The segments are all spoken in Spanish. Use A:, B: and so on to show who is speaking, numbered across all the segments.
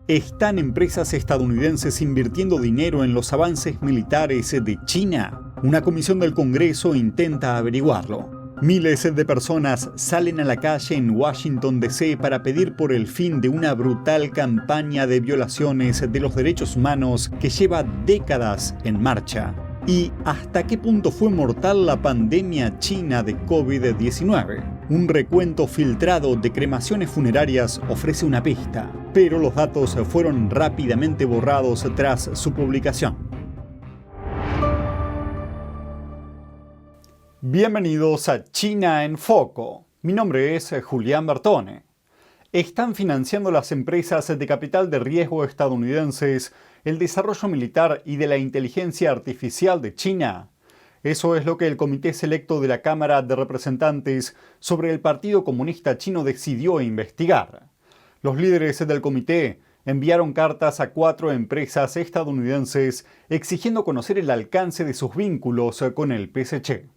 A: ¿Están empresas estadounidenses invirtiendo dinero en los avances militares de China? Una comisión del Congreso intenta averiguarlo. Miles de personas salen a la calle en Washington, D.C. para pedir por el fin de una brutal campaña de violaciones de los derechos humanos que lleva décadas en marcha. ¿Y hasta qué punto fue mortal la pandemia china de COVID-19? Un recuento filtrado de cremaciones funerarias ofrece una pista, pero los datos fueron rápidamente borrados tras su publicación. Bienvenidos a China en Foco. Mi nombre es Julián Bertone. ¿Están financiando las empresas de capital de riesgo estadounidenses el desarrollo militar y de la inteligencia artificial de China? Eso es lo que el Comité Selecto de la Cámara de Representantes sobre el Partido Comunista Chino decidió investigar. Los líderes del comité enviaron cartas a 4 empresas estadounidenses exigiendo conocer el alcance de sus vínculos con el PSC.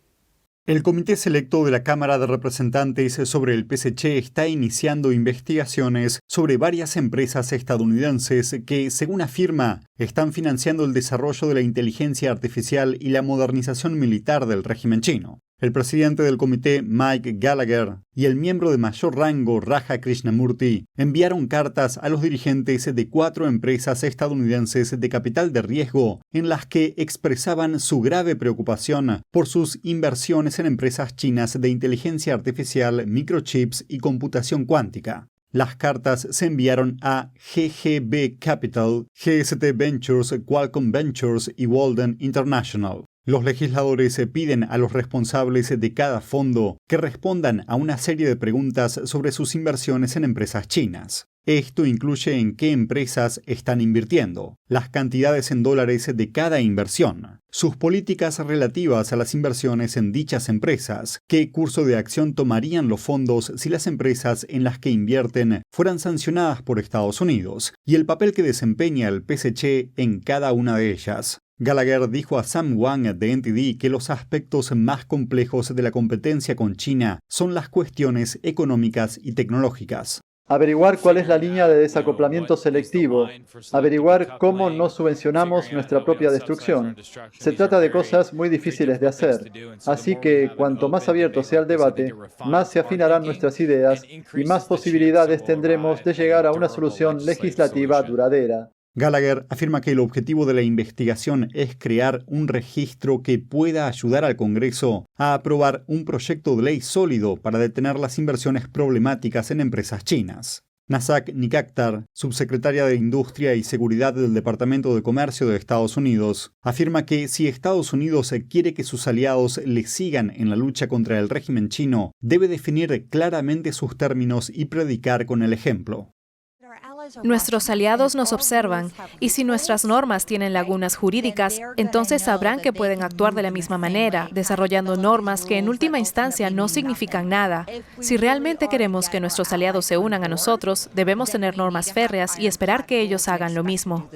A: El Comité Selecto de la Cámara de Representantes sobre el PSC está iniciando investigaciones sobre varias empresas estadounidenses que, según afirma, están financiando el desarrollo de la inteligencia artificial y la modernización militar del régimen chino. El presidente del comité, Mike Gallagher, y el miembro de mayor rango, Raja Krishnamurti, enviaron cartas a los dirigentes de 4 empresas estadounidenses de capital de riesgo en las que expresaban su grave preocupación por sus inversiones en empresas chinas de inteligencia artificial, microchips y computación cuántica. Las cartas se enviaron a GGB Capital, GST Ventures, Qualcomm Ventures y Walden International. Los legisladores piden a los responsables de cada fondo que respondan a una serie de preguntas sobre sus inversiones en empresas chinas. Esto incluye en qué empresas están invirtiendo, las cantidades en dólares de cada inversión, sus políticas relativas a las inversiones en dichas empresas, qué curso de acción tomarían los fondos si las empresas en las que invierten fueran sancionadas por Estados Unidos, y el papel que desempeña el PSC en cada una de ellas. Gallagher dijo a Sam Wang de NTD que los aspectos más complejos de la competencia con China son las cuestiones económicas y tecnológicas.
B: Averiguar cuál es la línea de desacoplamiento selectivo. Averiguar cómo no subvencionamos nuestra propia destrucción. Se trata de cosas muy difíciles de hacer. Así que cuanto más abierto sea el debate, más se afinarán nuestras ideas y más posibilidades tendremos de llegar a una solución legislativa duradera.
A: Gallagher afirma que el objetivo de la investigación es crear un registro que pueda ayudar al Congreso a aprobar un proyecto de ley sólido para detener las inversiones problemáticas en empresas chinas. Nazak Nikakhtar, subsecretaria de Industria y Seguridad del Departamento de Comercio de Estados Unidos, afirma que si Estados Unidos quiere que sus aliados le sigan en la lucha contra el régimen chino, debe definir claramente sus términos y predicar con el ejemplo.
C: Nuestros aliados nos observan, y si nuestras normas tienen lagunas jurídicas, entonces sabrán que pueden actuar de la misma manera, desarrollando normas que en última instancia no significan nada. Si realmente queremos que nuestros aliados se unan a nosotros, debemos tener normas férreas y esperar que ellos hagan lo mismo.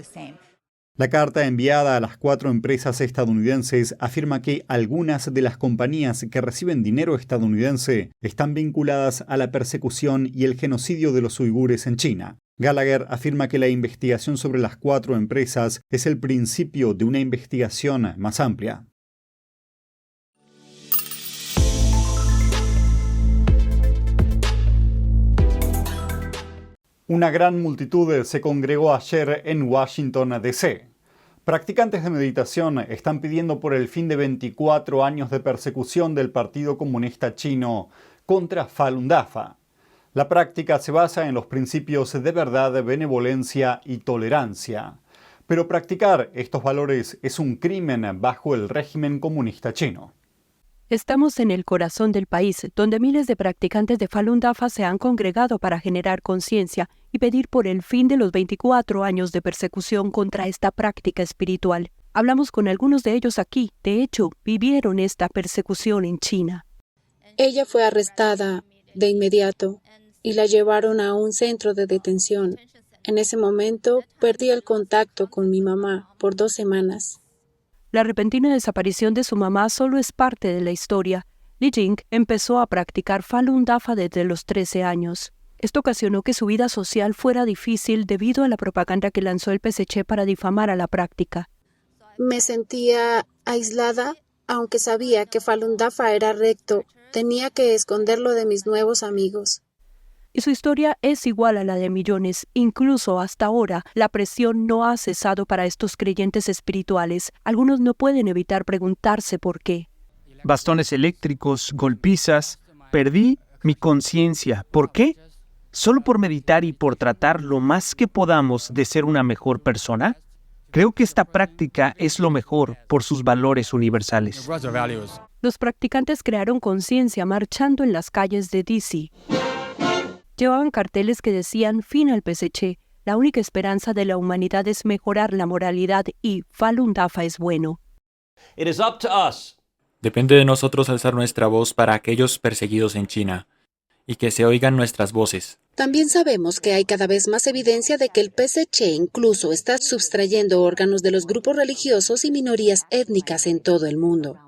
A: La carta enviada a las 4 empresas estadounidenses afirma que algunas de las compañías que reciben dinero estadounidense están vinculadas a la persecución y el genocidio de los uigures en China. Gallagher afirma que la investigación sobre las 4 empresas es el principio de una investigación más amplia. Una gran multitud se congregó ayer en Washington, D.C. Practicantes de meditación están pidiendo por el fin de 24 años de persecución del Partido Comunista Chino contra Falun Dafa. La práctica se basa en los principios de verdad, benevolencia y tolerancia. Pero practicar estos valores es un crimen bajo el régimen comunista chino.
D: Estamos en el corazón del país, donde miles de practicantes de Falun Dafa se han congregado para generar conciencia y pedir por el fin de los 24 años de persecución contra esta práctica espiritual. Hablamos con algunos de ellos aquí. De hecho, vivieron esta persecución en China.
E: Ella fue arrestada de inmediato y la llevaron a un centro de detención. En ese momento, perdí el contacto con mi mamá por 2 semanas.
D: La repentina desaparición de su mamá solo es parte de la historia. Li Jing empezó a practicar Falun Dafa desde los 13 años. Esto ocasionó que su vida social fuera difícil debido a la propaganda que lanzó el PSC para difamar a la práctica.
E: Me sentía aislada, aunque sabía que Falun Dafa era recto, tenía que esconderlo de mis nuevos amigos.
D: Y su historia es igual a la de millones. Incluso hasta ahora, la presión no ha cesado para estos creyentes espirituales. Algunos no pueden evitar preguntarse por qué.
F: Bastones eléctricos, golpizas. Perdí mi conciencia. ¿Por qué? ¿Solo por meditar y por tratar lo más que podamos de ser una mejor persona? Creo que esta práctica es lo mejor por sus valores universales.
D: Los practicantes crearon conciencia marchando en las calles de DC. Llevaban carteles que decían fin al PSC, la única esperanza de la humanidad es mejorar la moralidad y Falun Dafa es bueno.
G: Depende de nosotros alzar nuestra voz para aquellos perseguidos en China y que se oigan nuestras voces.
E: También sabemos que hay cada vez más evidencia de que el PSC incluso está sustrayendo órganos de los grupos religiosos y minorías étnicas en todo el mundo.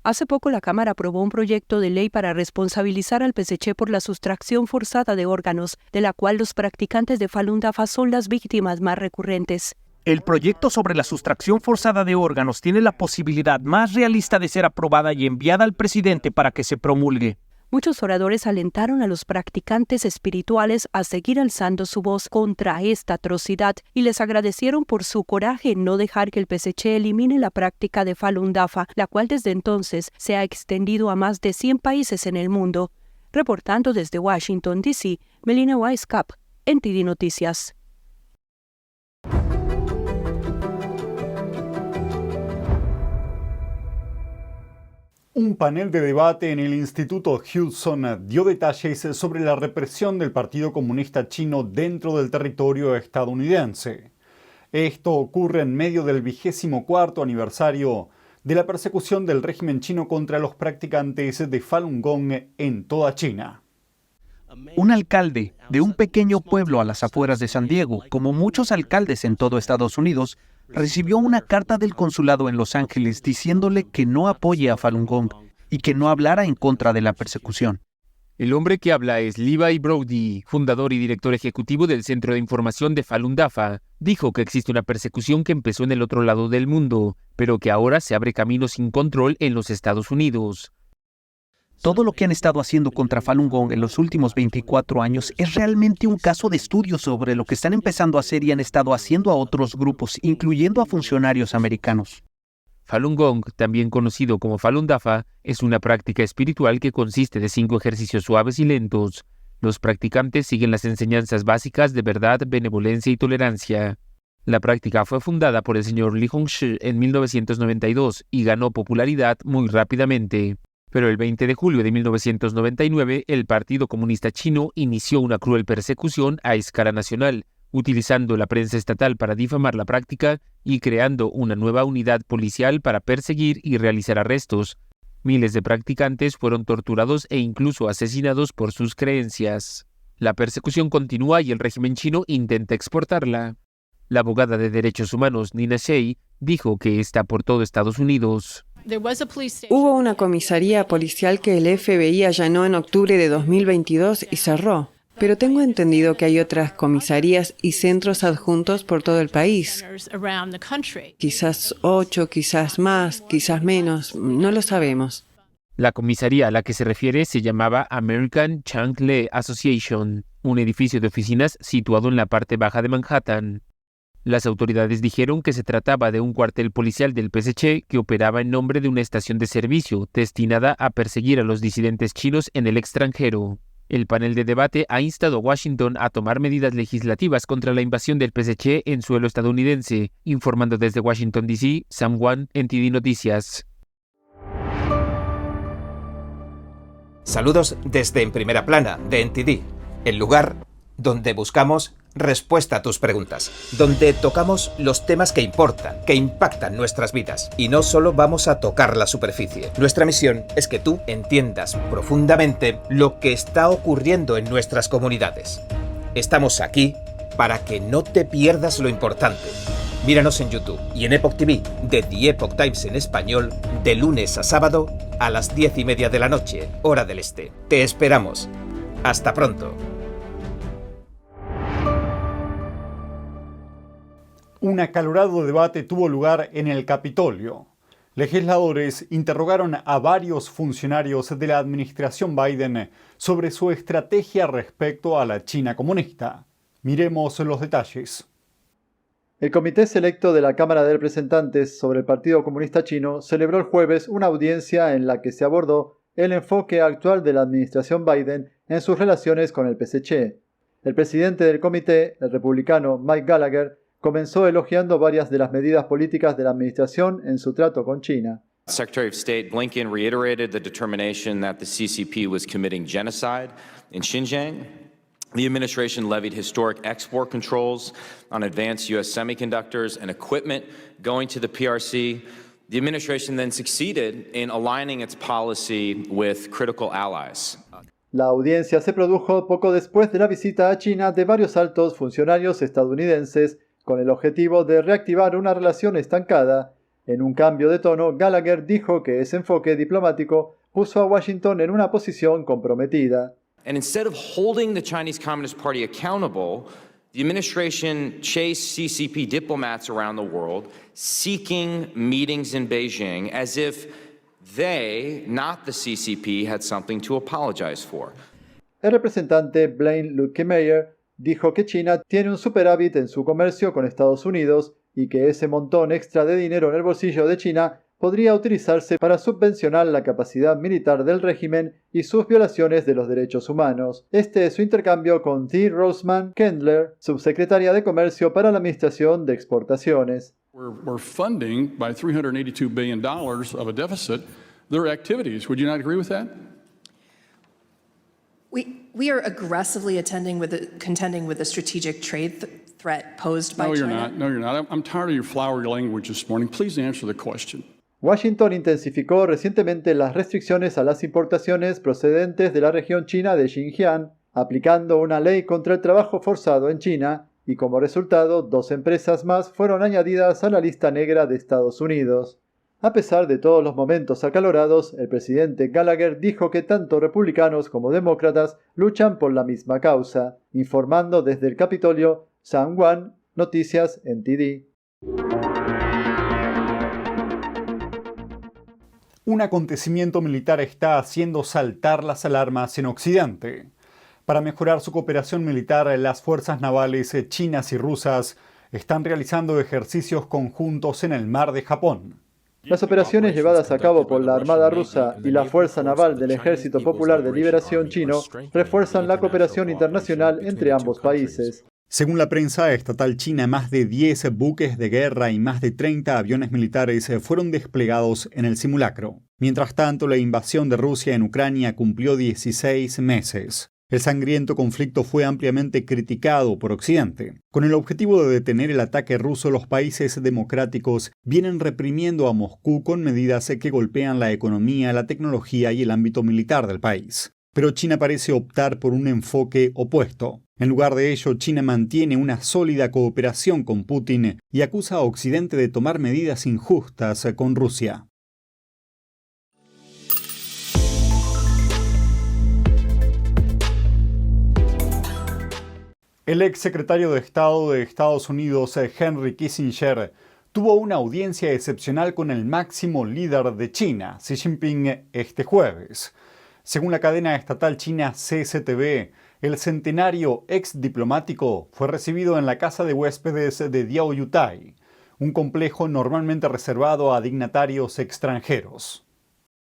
D: Hace poco la Cámara aprobó un proyecto de ley para responsabilizar al PSC por la sustracción forzada de órganos, de la cual los practicantes de Falun Dafa son las víctimas más recurrentes.
F: El proyecto sobre la sustracción forzada de órganos tiene la posibilidad más realista de ser aprobada y enviada al presidente para que se promulgue.
D: Muchos oradores alentaron a los practicantes espirituales a seguir alzando su voz contra esta atrocidad y les agradecieron por su coraje en no dejar que el PSC elimine la práctica de Falun Dafa, la cual desde entonces se ha extendido a más de 100 países en el mundo. Reportando desde Washington, D.C., Melina Weisskopf, NTD Noticias.
A: Un panel de debate en el Instituto Hudson dio detalles sobre la represión del Partido Comunista Chino dentro del territorio estadounidense. Esto ocurre en medio del 24º aniversario de la persecución del régimen chino contra los practicantes de Falun Gong en toda China.
F: Un alcalde de un pequeño pueblo a las afueras de San Diego, como muchos alcaldes en todo Estados Unidos, recibió una carta del consulado en Los Ángeles diciéndole que no apoye a Falun Gong y que no hablara en contra de la persecución.
H: El hombre que habla es Levi Brody, fundador y director ejecutivo del Centro de Información de Falun Dafa. Dijo que existe una persecución que empezó en el otro lado del mundo, pero que ahora se abre camino sin control en los Estados Unidos.
F: Todo lo que han estado haciendo contra Falun Gong en los últimos 24 años es realmente un caso de estudio sobre lo que están empezando a hacer y han estado haciendo a otros grupos, incluyendo a funcionarios americanos.
H: Falun Gong, también conocido como Falun Dafa, es una práctica espiritual que consiste de 5 ejercicios suaves y lentos. Los practicantes siguen las enseñanzas básicas de verdad, benevolencia y tolerancia. La práctica fue fundada por el señor Li Hongzhi en 1992 y ganó popularidad muy rápidamente. Pero el 20 de julio de 1999, el Partido Comunista Chino inició una cruel persecución a escala nacional, utilizando la prensa estatal para difamar la práctica y creando una nueva unidad policial para perseguir y realizar arrestos. Miles de practicantes fueron torturados e incluso asesinados por sus creencias. La persecución continúa y el régimen chino intenta exportarla. La abogada de derechos humanos Nina Shea dijo que está por todo Estados Unidos.
I: Hubo una comisaría policial que el FBI allanó en octubre de 2022 y cerró. Pero tengo entendido que hay otras comisarías y centros adjuntos por todo el país. Quizás 8, quizás más, quizás menos, no lo sabemos.
H: La comisaría a la que se refiere se llamaba American Changle Association, un edificio de oficinas situado en la parte baja de Manhattan. Las autoridades dijeron que se trataba de un cuartel policial del PSC que operaba en nombre de una estación de servicio destinada a perseguir a los disidentes chinos en el extranjero. El panel de debate ha instado a Washington a tomar medidas legislativas contra la invasión del PSC en suelo estadounidense, informando desde Washington, D.C., Sam Wan, NTD Noticias.
J: Saludos desde En Primera Plana, de NTD, el lugar donde buscamos respuesta a tus preguntas, donde tocamos los temas que importan, que impactan nuestras vidas, y no solo vamos a tocar la superficie. Nuestra misión es que tú entiendas profundamente lo que está ocurriendo en nuestras comunidades. Estamos aquí para que no te pierdas lo importante. Míranos en YouTube y en Epoch TV de The Epoch Times en español, de lunes a sábado a las 10:30 de la noche, hora del este. Te esperamos. Hasta pronto.
A: Un acalorado debate tuvo lugar en el Capitolio. Legisladores interrogaron a varios funcionarios de la administración Biden sobre su estrategia respecto a la China comunista. Miremos los detalles.
B: El Comité Selecto de la Cámara de Representantes sobre el Partido Comunista Chino celebró el jueves una audiencia en la que se abordó el enfoque actual de la administración Biden en sus relaciones con el PSC. El presidente del comité, el republicano Mike Gallagher, comenzó elogiando varias de las medidas políticas de la administración en su trato con China.
K: Secretary of State Blinken reiterated the determination that the CCP was committing genocide in Xinjiang. The administration levied historic export controls on advanced U.S. semiconductors and equipment going to the PRC. The administration then succeeded in aligning its policy with critical allies.
B: La audiencia se produjo poco después de la visita a China de varios altos funcionarios estadounidenses con el objetivo de reactivar una relación estancada. En un cambio de tono, Gallagher dijo que ese enfoque diplomático puso a Washington en una posición comprometida.
K: And instead of holding the Chinese Communist Party accountable, the administration chased CCP diplomats around the world, seeking meetings in Beijing as if they, not the CCP, had something to apologize for.
B: El representante Blaine Luetkemeyer dijo que China tiene un superávit en su comercio con Estados Unidos y que ese montón extra de dinero en el bolsillo de China podría utilizarse para subvencionar la capacidad militar del régimen y sus violaciones de los derechos humanos. Este es su intercambio con Dee Roseman Kendler, subsecretaria de Comercio para la Administración de Exportaciones.
L: We're funding by $382 billion of a deficit their activities. Would you not agree with that?
M: We are aggressively contending with the strategic trade threat posed by China.
L: No, you're not. I'm tired of your flowery language this morning. Please answer the question.
B: Washington intensificó recientemente las restricciones a las importaciones procedentes de la región china de Xinjiang, aplicando una ley contra el trabajo forzado en China, y como resultado, 2 empresas más fueron añadidas a la lista negra de Estados Unidos. A pesar de todos los momentos acalorados, el presidente Gallagher dijo que tanto republicanos como demócratas luchan por la misma causa, informando desde el Capitolio San Juan, Noticias NTD.
A: Un acontecimiento militar está haciendo saltar las alarmas en Occidente. Para mejorar su cooperación militar, las fuerzas navales chinas y rusas están realizando ejercicios conjuntos en el mar de Japón.
B: Las operaciones llevadas a cabo por la Armada rusa y la Fuerza Naval del Ejército Popular de Liberación chino refuerzan la cooperación internacional entre ambos países.
A: Según la prensa estatal china, más de 10 buques de guerra y más de 30 aviones militares fueron desplegados en el simulacro. Mientras tanto, la invasión de Rusia en Ucrania cumplió 16 meses. El sangriento conflicto fue ampliamente criticado por Occidente. Con el objetivo de detener el ataque ruso, los países democráticos vienen reprimiendo a Moscú con medidas que golpean la economía, la tecnología y el ámbito militar del país. Pero China parece optar por un enfoque opuesto. En lugar de ello, China mantiene una sólida cooperación con Putin y acusa a Occidente de tomar medidas injustas con Rusia. El ex secretario de Estado de Estados Unidos, Henry Kissinger, tuvo una audiencia excepcional con el máximo líder de China, Xi Jinping, este jueves. Según la cadena estatal china CCTV, el centenario ex diplomático fue recibido en la casa de huéspedes de Diaoyutai, un complejo normalmente reservado a dignatarios extranjeros.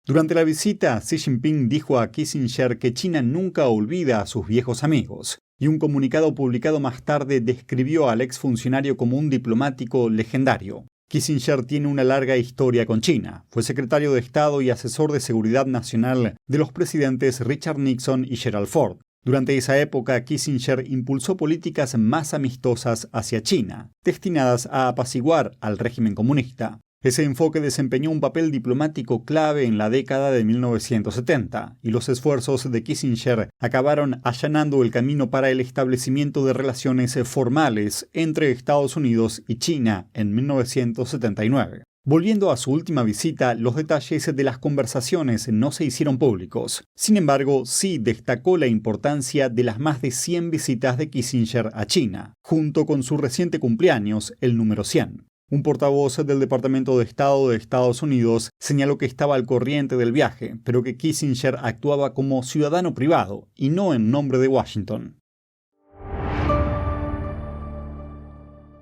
A: Durante la visita, Xi Jinping dijo a Kissinger que China nunca olvida a sus viejos amigos, y un comunicado publicado más tarde describió al exfuncionario como un diplomático legendario. Kissinger tiene una larga historia con China. Fue secretario de Estado y asesor de Seguridad Nacional de los presidentes Richard Nixon y Gerald Ford. Durante esa época, Kissinger impulsó políticas más amistosas hacia China, destinadas a apaciguar al régimen comunista. Ese enfoque desempeñó un papel diplomático clave en la década de 1970, y los esfuerzos de Kissinger acabaron allanando el camino para el establecimiento de relaciones formales entre Estados Unidos y China en 1979. Volviendo a su última visita, los detalles de las conversaciones no se hicieron públicos. Sin embargo, sí destacó la importancia de las más de 100 visitas de Kissinger a China, junto con su reciente cumpleaños, el número 100. Un portavoz del Departamento de Estado de Estados Unidos señaló que estaba al corriente del viaje, pero que Kissinger actuaba como ciudadano privado y no en nombre de Washington.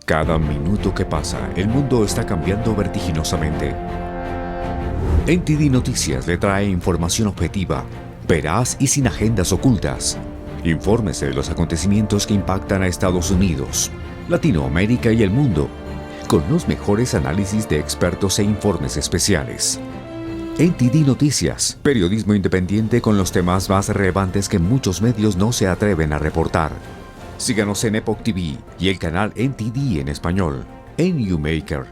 N: Cada minuto que pasa, el mundo está cambiando vertiginosamente. NTD Noticias le trae información objetiva, veraz y sin agendas ocultas. Infórmese de los acontecimientos que impactan a Estados Unidos, Latinoamérica y el mundo, con los mejores análisis de expertos e informes especiales. NTD Noticias, periodismo independiente con los temas más relevantes que muchos medios no se atreven a reportar. Síganos en Epoch TV y el canal NTD en español, en Newmaker.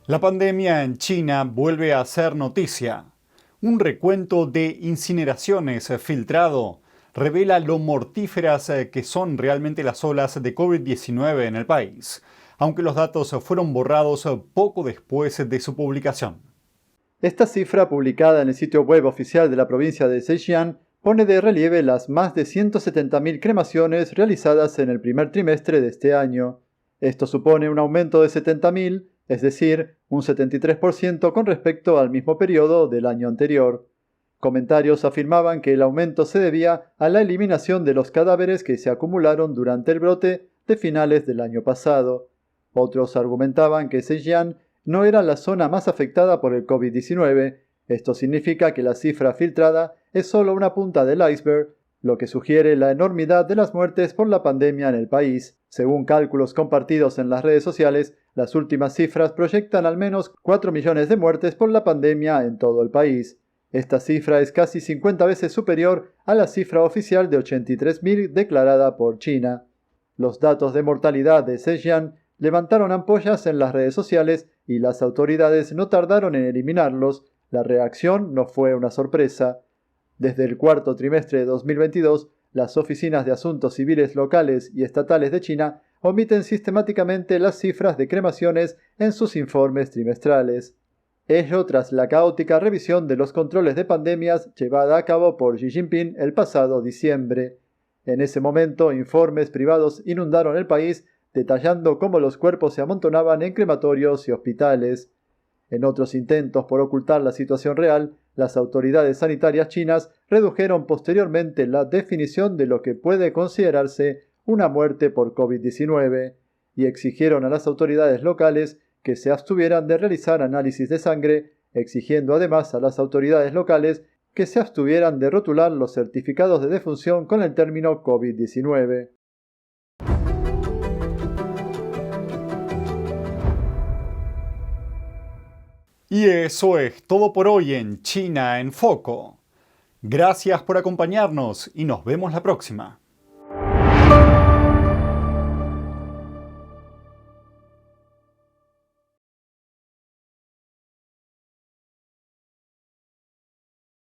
A: La pandemia en China vuelve a ser noticia. Un recuento de incineraciones filtrado revela lo mortíferas que son realmente las olas de COVID-19 en el país, aunque los datos fueron borrados poco después de su publicación.
B: Esta cifra, publicada en el sitio web oficial de la provincia de Zhejiang, pone de relieve las más de 170.000 cremaciones realizadas en el primer trimestre de este año. Esto supone un aumento de 70.000, es decir, un 73% con respecto al mismo periodo del año anterior. Comentarios afirmaban que el aumento se debía a la eliminación de los cadáveres que se acumularon durante el brote de finales del año pasado. Otros argumentaban que Zhejiang no era la zona más afectada por el COVID-19. Esto significa que la cifra filtrada es solo una punta del iceberg, lo que sugiere la enormidad de las muertes por la pandemia en el país. Según cálculos compartidos en las redes sociales, las últimas cifras proyectan al menos 4 millones de muertes por la pandemia en todo el país. Esta cifra es casi 50 veces superior a la cifra oficial de 83.000 declarada por China. Los datos de mortalidad de Zhejiang levantaron ampollas en las redes sociales y las autoridades no tardaron en eliminarlos. La reacción no fue una sorpresa. Desde el cuarto trimestre de 2022, las oficinas de asuntos civiles locales y estatales de China omiten sistemáticamente las cifras de cremaciones en sus informes trimestrales. Ello tras la caótica revisión de los controles de pandemias llevada a cabo por Xi Jinping el pasado diciembre. En ese momento, informes privados inundaron el país detallando cómo los cuerpos se amontonaban en crematorios y hospitales. En otros intentos por ocultar la situación real, las autoridades sanitarias chinas redujeron posteriormente la definición de lo que puede considerarse una muerte por COVID-19 y exigieron a las autoridades locales que se abstuvieran de realizar análisis de sangre, exigiendo además a las autoridades locales que se abstuvieran de rotular los certificados de defunción con el término COVID-19.
A: Y eso es todo por hoy en China en Foco. Gracias por acompañarnos y nos vemos la próxima.